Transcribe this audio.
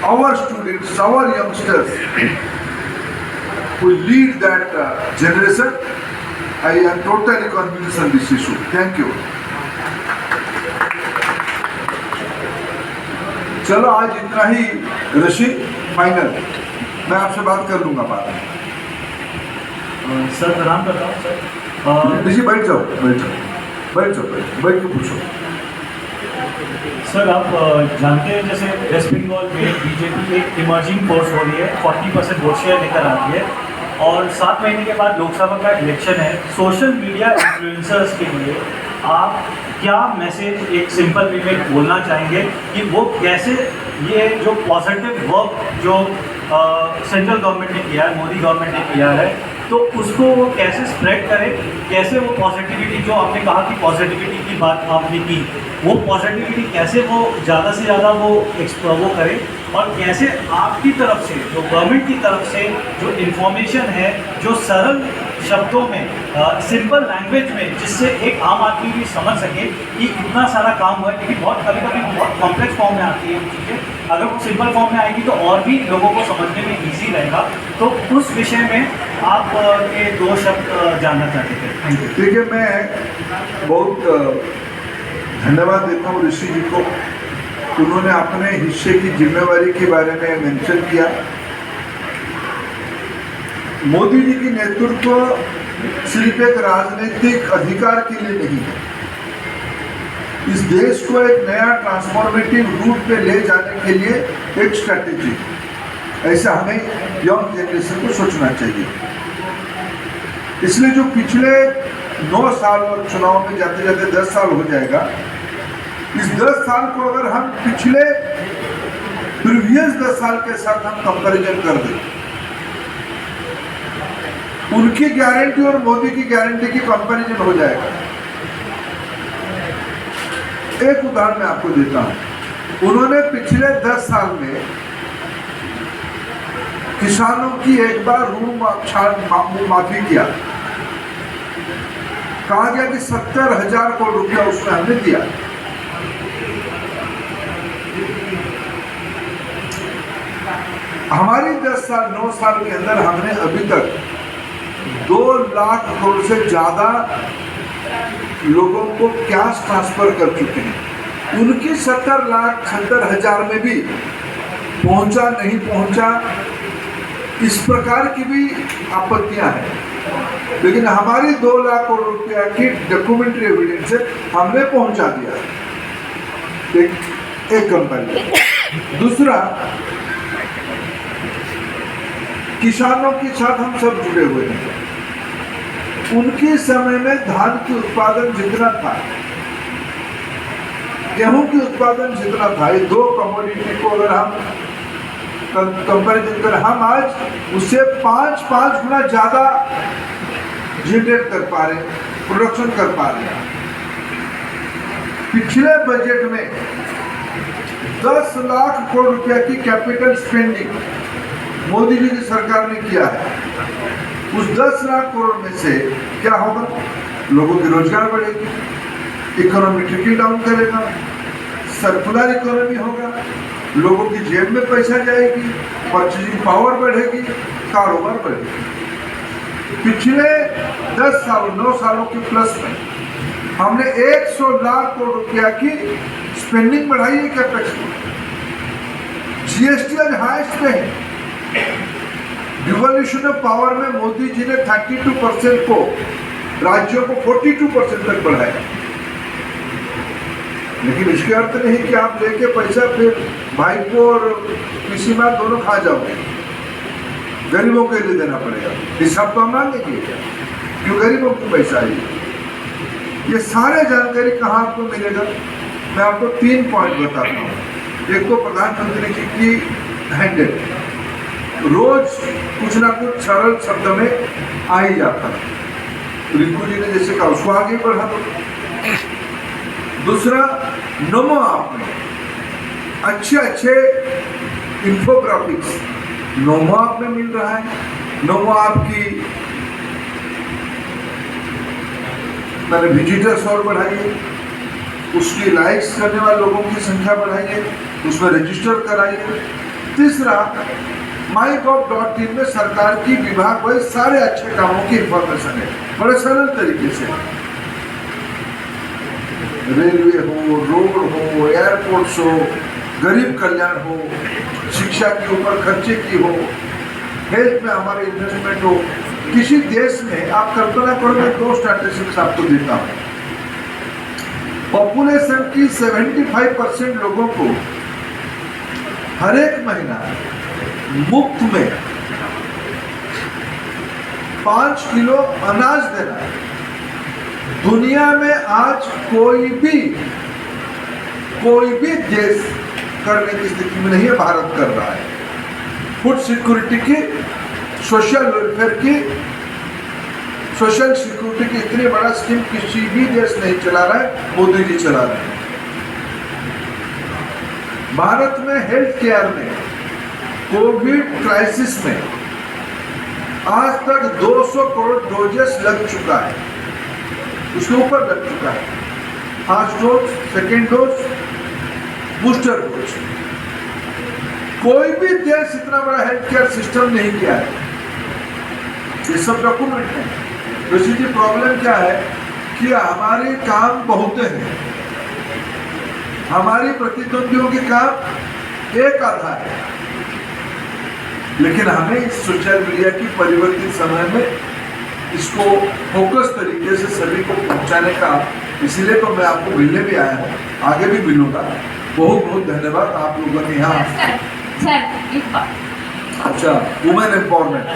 Our students, our youngsters will lead that generation. I am totally convinced on this issue. Thank you. चलो आज इतना ही Rashid, final. मैं आपसे बात कर लूंगा बाद में। सर प्रणाम करता हूँ सर। ऋषि बैठ जाओ, बैठ के पूछो। सर आप जानते हैं जैसे वेस्ट बंगाल में बीजेपी एक इमर्जिंग फोर्स हो रही है, 40% वोट शेयर लेकर आती है और 7 महीने के बाद लोकसभा का इलेक्शन है। सोशल मीडिया इन्फ्लुएंसर्स के लिए आप क्या मैसेज एक सिंपल वे में बोलना चाहेंगे कि वो कैसे ये जो पॉजिटिव वर्क जो सेंट्रल गवर्नमेंट ने किया है, मोदी गवर्नमेंट ने किया है, तो उसको वो कैसे स्प्रेड करें, कैसे वो पॉजिटिविटी जो आपने कहा कि पॉजिटिविटी की बात आपने की, वो पॉजिटिविटी कैसे वो ज़्यादा से ज़्यादा वो करें और कैसे आपकी तरफ से जो गवर्नमेंट की तरफ से जो इन्फॉर्मेशन है जो सरल शब्दों में सिंपल लैंग्वेज में जिससे एक आम आदमी भी समझ सके कि इतना सारा काम हुआ है, क्योंकि बहुत कभी बहुत कॉम्प्लेक्स फॉर्म में आती है वो चीज़ें। अगर वो सिंपल फॉर्म में आएगी तो और भी लोगों को समझने में ईजी रहेगा। तो उस विषय में आप के 2 शब्द जानना चाहते थे। Thank you. देखिए, मैं बहुत धन्यवाद देता हूँ ऋषि जी को। उन्होंने अपने हिस्से की जिम्मेवारी के बारे में मेंशन किया। मोदी जी की नेतृत्व सिर्फ एक राजनीतिक अधिकार के लिए नहीं है, इस देश को एक नया ट्रांसफॉर्मेटिव रूट पे ले जाने के लिए एक स्ट्रैटेजी। ऐसा हमें यंग जनरेशन को सोचना चाहिए। इसलिए जो पिछले 9 साल और चुनाव में जाते जाते 10 साल हो जाएगा, इस 10 साल को अगर हम पिछले प्रीवियस 10 साल के साथ हम कंपैरिजन कर दें, उनकी गारंटी और मोदी की गारंटी की कंपैरिजन हो जाएगा। एक उदाहरण मैं आपको देता हूं। उन्होंने पिछले 10 साल में किसानों की एक बार ऋण माफी किया। कहा गया कि 70,000 करोड़ रुपया उसमें हमने दिया। हमारी 10 साल 9 साल के अंदर हमने अभी तक 2 लाख करोड़ से ज्यादा लोगों को कैश ट्रांसफर कर चुके हैं। उनकी 70,70,000 में भी पहुंचा नहीं पहुंचा, इस प्रकार की भी आपत्तियां हैं। लेकिन हमारी 2 लाख करोड़ रुपया की डॉक्यूमेंट्री एविडेंस से हमने पहुंचा दिया। एक कंपनी। दूसरा, किसानों के साथ हम सब जुड़े हुए हैं। उनके समय में धान की उत्पादन जितना था, गेहूं की उत्पादन जितना था, ये 2 कमोडिटी को अगर हम कंपैरिजन करें, हम आज उससे 5 गुना ज्यादा जनरेट कर पा रहे हैं, प्रोडक्शन कर पा रहे हैं। पिछले बजट में 10 लाख करोड़ रुपया की कैपिटल स्पेंडिंग मोदी जी की सरकार ने किया है। उस 10 लाख करोड़ में से क्या होगा? लोगों की रोजगार बढ़ेगी, इकोनॉमी ट्रिकल डाउन करेगा, सर्कुलर इकोनॉमी होगा, लोगों की जेब में पैसा जाएगी, परचेजिंग पावर बढ़ेगी, कारोबार बढ़ेगी। पिछले 10 सालों 9 सालों के प्लस में हमने 100 लाख करोड़ रुपया की स्पेंडिंग बढ़ाई है। कैपेक्स जीएसटी आज हाईएस्ट पे है। डिवोल्यूशन ऑफ पावर में मोदी जी ने 32% को राज्यों को 42% तक बढ़ाया। लेकिन इसके अर्थ नहीं कि आप लेके पैसा फिर भाई को और किसी में दोनों खा जाओगे। गरीबों के लिए देना पड़ेगा। हिसाब तो हम मांगेंगे क्यों? गरीबों को पैसा है। ये सारे जानकारी कहाँ आपको मिलेगा? मैं आपको 3 पॉइंट बताता हूँ। एक तो प्रधानमंत्री जी की हैंडल, रोज कुछ ना कुछ सरल शब्द में आ ही जाता है। रिंकू जी ने जैसे कहा, उसको आगे बढ़ा दो। दूसरा, नमो ऐप में अच्छे इंफोग्राफिक्स नमो ऐप में मिल रहा है। नमो ऐप की मैंने विजिटर्स और बढ़ाइए, उसकी लाइक्स करने वाले लोगों की संख्या बढ़ाइए। उसमें रजिस्टर कराइए। तीसरा, mygov.in में सरकार की विभाग वाइज सारे अच्छे कामों की इंफॉर्मेशन है, बड़े सरल तरीके से। रेलवे हो, रोड हो, एयरपोर्ट्स हो, गरीब कल्याण हो, शिक्षा के ऊपर खर्चे की हो, हेल्थ में हमारे इन्वेस्टमेंट हो। किसी देश में आप कल्पना करो, मैं 2 स्टैटिस्टिक्स आपको देता हूँ। पॉपुलेशन की 75% लोगों को हर एक महीना मुफ्त में 5 किलो अनाज देना। दुनिया में आज कोई भी देश करने की स्थिति में नहीं है, भारत कर रहा है। फूड सिक्योरिटी की, सोशल वेलफेयर की, सोशल सिक्योरिटी की इतनी बड़ा स्कीम किसी भी देश नहीं चला रहा है, मोदी जी चला रहे हैं। भारत में हेल्थ केयर में कोविड क्राइसिस में आज तक 200 करोड़ डोजेस लग चुका है, उसके ऊपर लग चुका है। First dose, second dose, booster dose. कोई भी देश इतना बड़ा हेल्थ केयर सिस्टम नहीं किया है। ये सब डॉक्यूमेंट है। बेसिकली प्रॉब्लम क्या है कि हमारे काम बहुत हैं, हमारी प्रतिद्वंदियों के काम एक आधा है, लेकिन हमें इस सोशल मीडिया की परिवर्तित समय में इसको फोकस तरीके से सभी को पहुंचाने का, इसीलिए तो मैं आपको मिलने भी आया हूँ, आगे भी मिलूंगा। बहुत बहुत धन्यवाद आप लोगों ने यहाँ। सर, एक बात। अच्छा, वुमेन एम्पावरमेंट